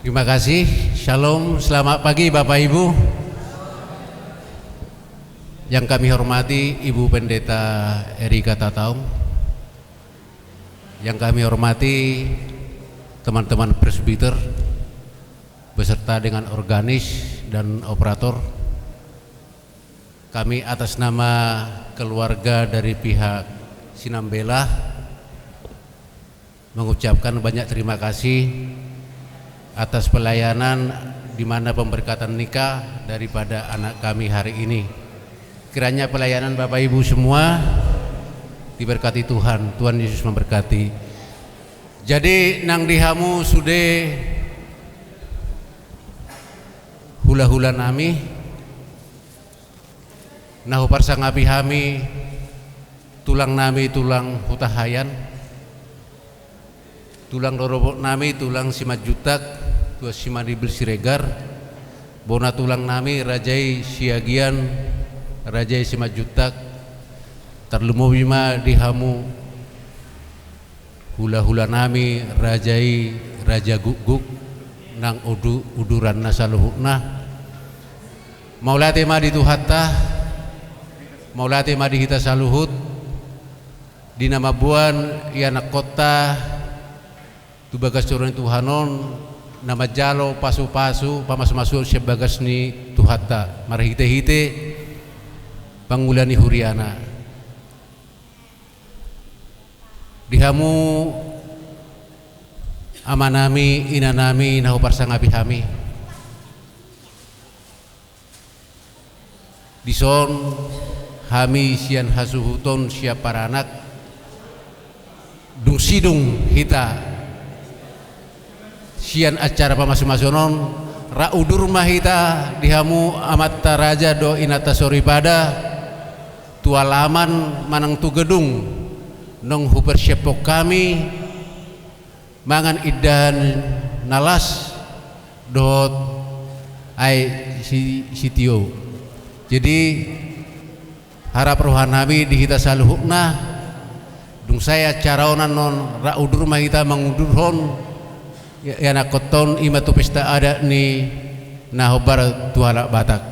Terima kasih. Shalom, selamat pagi Bapak Ibu. Yang kami hormati Ibu Pendeta Erika Tataung. Yang kami hormati teman-teman presbiter beserta dengan organis dan operator. Kami atas nama keluarga dari pihak Sinambela mengucapkan banyak terima kasih atas pelayanan di mana pemberkatan nikah daripada anak kami hari ini. Kiranya pelayanan Bapak Ibu semua diberkati Tuhan. Tuhan Yesus memberkati. Jadi nang dihamu sudah hula-hula nami nahu parsang api hami tulang nami tulang hutahayan tulang dorobok nami tulang simat jutak tua simadibil siregar bona tulang nami rajai siagian rajai simat jutak terlumubima dihamu hula-hula nami rajai raja guguk nang uduran nasaluhukna maulati madi tuhatta maulati madi hita saluhut di nama buan ianak kota tu bagas turun Tuhanon nama jalo pasu-pasu pamas-masu sebagas ni tuhata marhite-hite pangulani huriana dihamu amanami inanami nahu parsang api hami dison hami sian hasuhuton siap para anak dung sidung hita sian acara pamasu-masunon raudur mahita dihamu amatta raja do inata soripada tualaman manang tu gedung nong huper sepok kami mangan idan nalas dot ai sitio. Jadi harap rohan nabi di hita saluhukna dung saya caraonan non raudur mahita mangudurhon ya nakoton imatu pesta ada ni nahobar tuala Batak.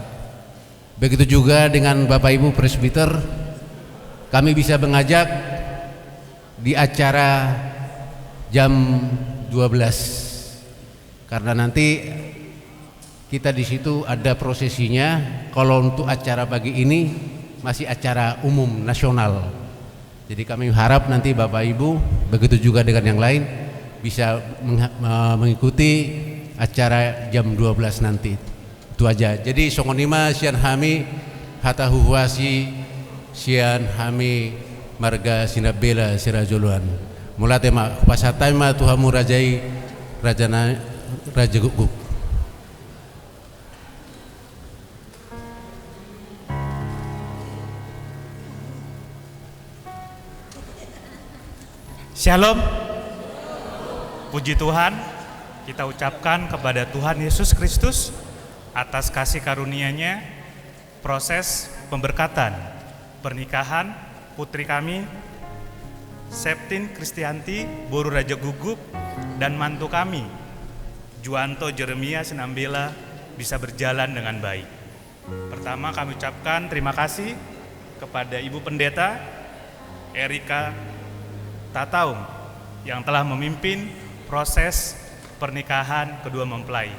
Begitu juga dengan Bapak Ibu presbiter, kami bisa mengajak di acara jam 12 karena nanti kita di situ ada prosesinya. Kalau untuk acara pagi ini masih acara umum nasional. Jadi kami harap nanti Bapak Ibu begitu juga dengan yang lain bisa mengikuti acara jam 12 nanti. Itu aja. Jadi songonima sian hami hata huhuasi sian hami marga Sinambela sirajuluan. Mula tema pasatai ma tuhamu rajai rajana raja guguk. Shalom. Puji Tuhan, kita ucapkan kepada Tuhan Yesus Kristus atas kasih karunia-Nya proses pemberkatan pernikahan putri kami Septin Kristianti Boru Raja Guguk dan mantu kami Juanto Jeremia Sinambela bisa berjalan dengan baik. Pertama kami ucapkan terima kasih kepada Ibu Pendeta Erika Tataung yang telah memimpin proses pernikahan kedua mempelai.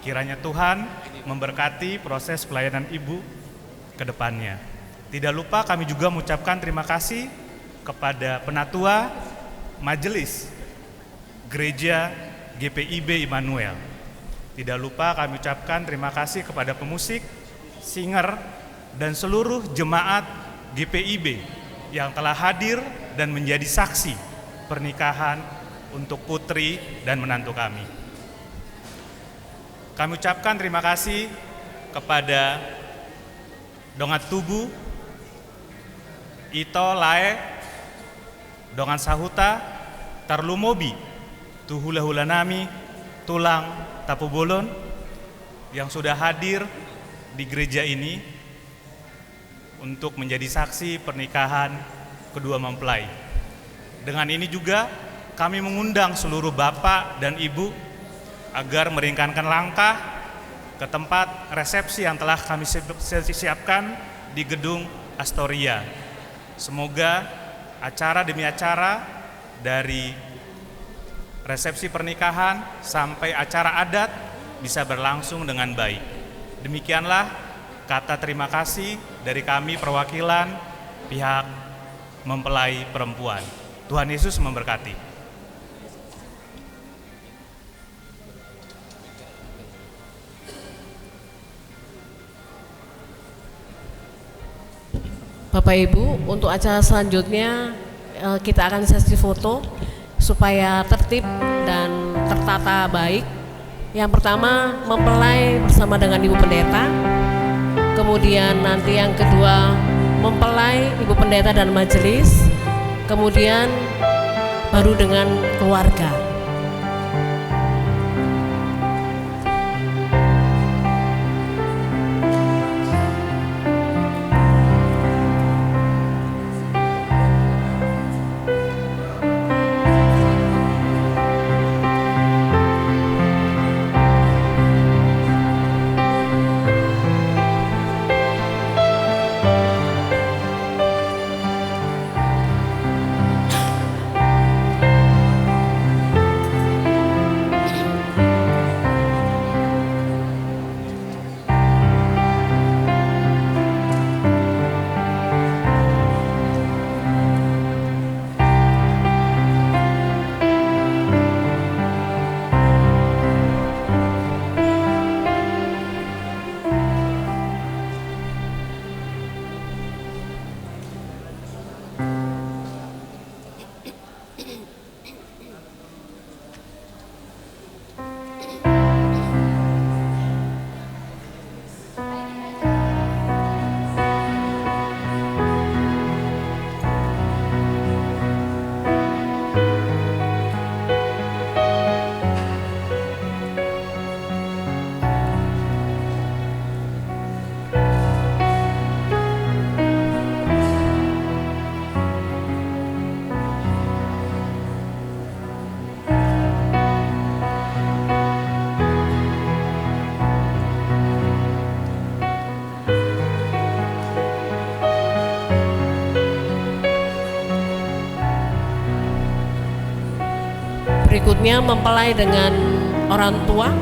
Kiranya Tuhan memberkati proses pelayanan Ibu ke depannya. Tidak lupa kami juga mengucapkan terima kasih kepada penatua Majelis Gereja GPIB Immanuel. Tidak lupa kami ucapkan terima kasih kepada pemusik, singer, dan seluruh jemaat GPIB yang telah hadir dan menjadi saksi pernikahan untuk putri dan menantu kami. Kami ucapkan terima kasih kepada Dongat Tubu, Ito Lae, Dongan Sahuta, Tarlumobi, Tuhula-hula nami, Tulang Tapubolon yang sudah hadir di gereja ini untuk menjadi saksi pernikahan kedua mempelai. Dengan ini juga kami mengundang seluruh bapak dan ibu agar meringankan langkah ke tempat resepsi yang telah kami siapkan di gedung Astoria. Semoga acara demi acara, dari resepsi pernikahan sampai acara adat, bisa berlangsung dengan baik. Demikianlah kata terima kasih dari kami perwakilan pihak mempelai perempuan. Tuhan Yesus memberkati. Bapak Ibu, untuk acara selanjutnya kita akan sesi foto supaya tertib dan tertata baik. Yang pertama, mempelai bersama dengan Ibu Pendeta. Kemudian nanti yang kedua, mempelai, Ibu Pendeta dan majelis. Kemudian baru dengan keluarga. Berikutnya mempelai dengan orang tua.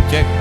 Cek.